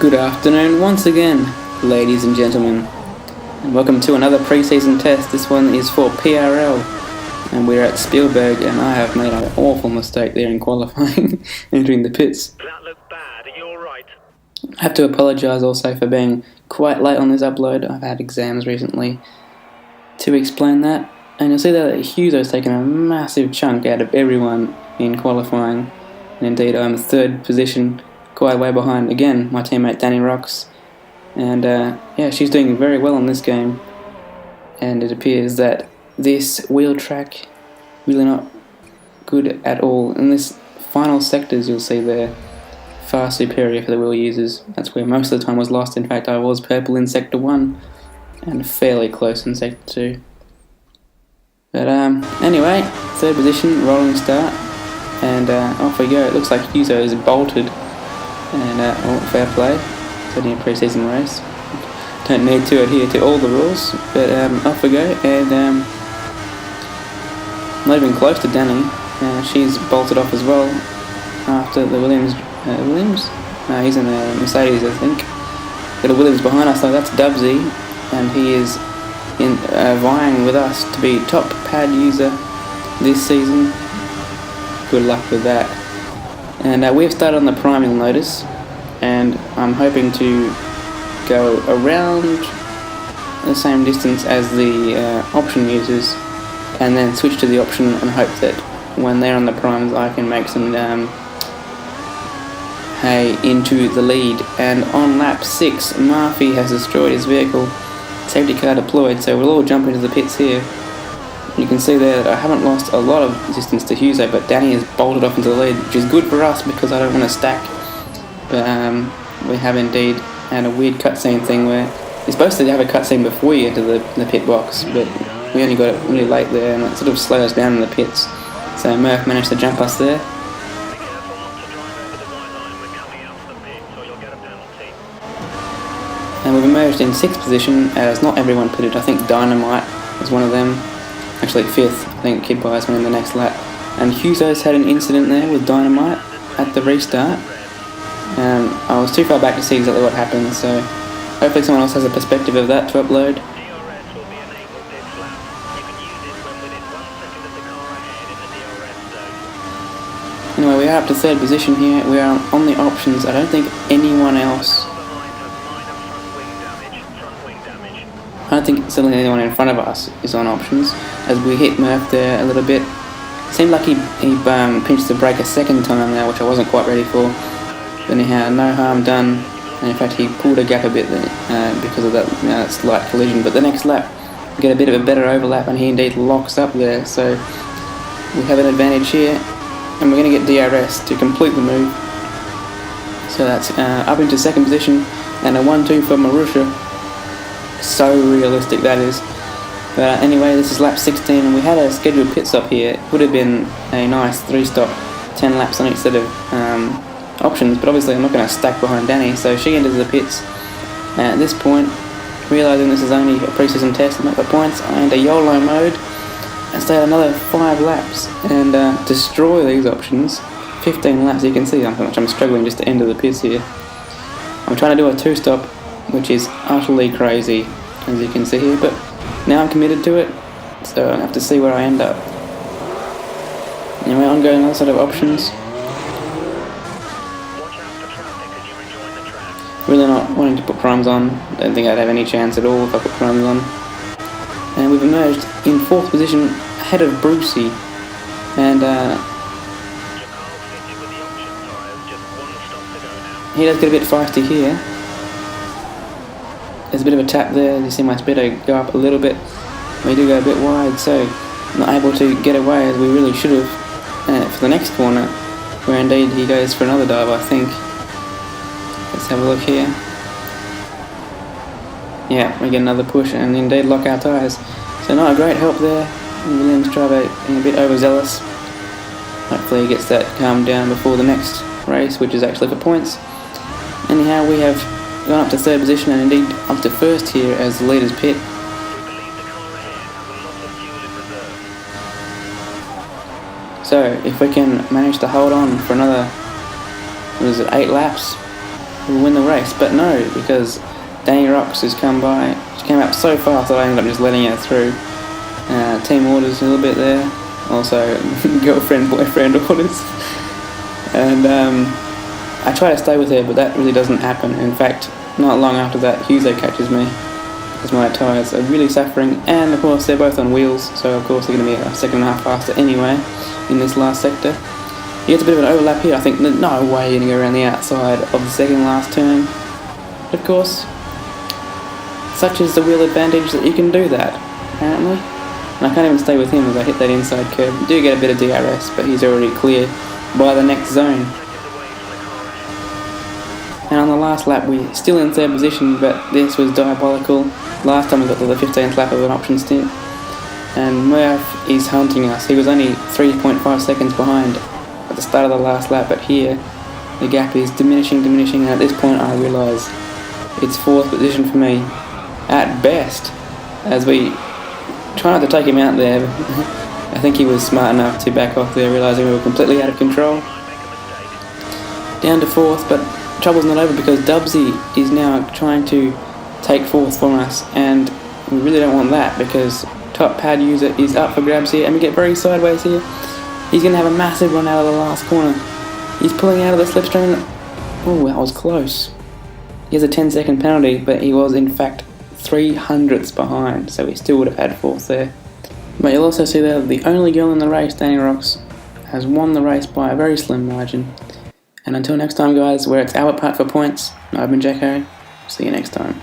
Good afternoon once again, ladies and gentlemen, and welcome to another pre-season test. This one is for PRL, and we're at Spielberg, and I have made an awful mistake there in qualifying, entering the pits. That looked bad. Are you alright? I have to apologise also for being quite late on this upload. I've had exams recently to explain that, and you'll see that Huzo's taken a massive chunk out of everyone in qualifying, and indeed I'm third position, quite a way behind, again, my teammate Danny Rocks. And yeah, she's doing very well in this game, and it appears that this wheel track really not good at all. In this final sectors, you'll see they're far superior for the wheel users. That's where most of the time was lost. In fact, I was purple in sector 1 and fairly close in sector 2. But anyway, third position, rolling start, and off we go. It looks like Huzo is bolted, and oh, fair play. It's only a pre-season race. Don't need to adhere to all the rules, but off we go, and not even close to Danny. She's bolted off as well after the Williams. He's in a Mercedes, I think. Got a Williams behind us, so that's Dubsy, and he is in vying with us to be top pad user this season. Good luck with that. And we've started on the prime, you'll notice, and I'm hoping to go around the same distance as the option users, and then switch to the option and hope that when they're on the primes I can make some hay into the lead. And on lap 6, Murphy has destroyed his vehicle, safety car deployed, so we'll all jump into the pits here. You can see there that I haven't lost a lot of distance to Huzo, but Danny has bolted off into the lead, which is good for us because I don't want to stack. But we have indeed had a weird cutscene thing where you're supposed to have a cutscene before you enter the pit box, but we only got it really late there, and it sort of slowed us down in the pits. So Murph managed to jump us there. And we've emerged in 6th position, as not everyone pitted. I think Dynamite was one of them. Actually 5th, I think Kid Bias went in the next lap. And Huzo's had an incident there with Dynamite at the restart. I was too far back to see exactly what happened, so hopefully someone else has a perspective of that to upload. Anyway, we are up to 3rd position here. We are on the options. I don't think anyone else... I don't think certainly anyone in front of us is on options, as we hit Murph there a little bit. Seemed like he pinched the brake a second time now, which I wasn't quite ready for. But anyhow, no harm done. And in fact, he pulled a gap a bit because of that slight collision. But the next lap, we get a bit of a better overlap, and he indeed locks up there. So we have an advantage here, and we're going to get DRS to complete the move. So that's up into 2nd position, and a 1-2 for Marussia. So realistic that is. But anyway, this is lap 16, and we had a scheduled pit stop here. It would have been a nice 3-stop, 10 laps on each set of options, but obviously I'm not going to stack behind Danny, so she enters the pits. At this point, realising this is only a pre-season test, not for points, I enter YOLO mode and stay another 5 laps and destroy these options. 15 laps, you can see how much I'm struggling just to enter the pits here. I'm trying to do a 2-stop, which is utterly crazy, as you can see here, but now I'm committed to it, so I'll have to see where I end up. Anyway, ongoing another set of options. Really not wanting to put primes on. Don't think I'd have any chance at all if I put primes on. And we've emerged in 4th position ahead of Brucey, and he does get a bit feisty here. There's a bit of a tap there. You see my speedo go up a little bit. We do go a bit wide, so not able to get away as we really should have for the next corner, where indeed he goes for another dive, I think. Let's have a look here. Yeah, we get another push and indeed lock our tyres. So not a great help there. Williams driver being a bit overzealous. Hopefully he gets that calmed down before the next race, which is actually for points. Anyhow, we have gone up to 3rd position and indeed up to 1st here as the leaders pit. So if we can manage to hold on for another, what is it, 8 laps, will win the race, but no, because Danny Rocks has come by. She came up so fast that I ended up just letting her through. Team orders a little bit there, also girlfriend, boyfriend orders, and I try to stay with her, but that really doesn't happen. In fact, not long after that, Hugo catches me, because my tyres are really suffering, and of course they're both on wheels, so of course they're going to be a second and a half faster anyway in this last sector. He gets a bit of an overlap here. I think no way you're going to go around the outside of the second last turn, but of course, such is the wheel advantage that you can do that, apparently. And I can't even stay with him as I hit that inside curb. I do get a bit of DRS, but he's already clear by the next zone. And on the last lap, we're still in third position, but this was diabolical. Last time we got to the 15th lap of an option stint, and Murph is hunting us. He was only 3.5 seconds behind at the start of the last lap, but here the gap is diminishing, and at this point I realise it's fourth position for me at best, as we try not to take him out there. I think he was smart enough to back off there, realising we were completely out of control. Down to fourth, but trouble's not over because Dubsy is now trying to take fourth from us, and we really don't want that because top pad user is up for grabs here, and we get very sideways here. He's going to have a massive run out of the last corner. He's pulling out of the slipstream. Oh, that was close. He has a 10-second penalty, but he was in fact 300ths behind, so he still would have had fourth there. But you'll also see there that the only girl in the race, Danny Rocks, has won the race by a very slim margin. And until next time, guys, where it's our part for points, I've been Jacko. See you next time.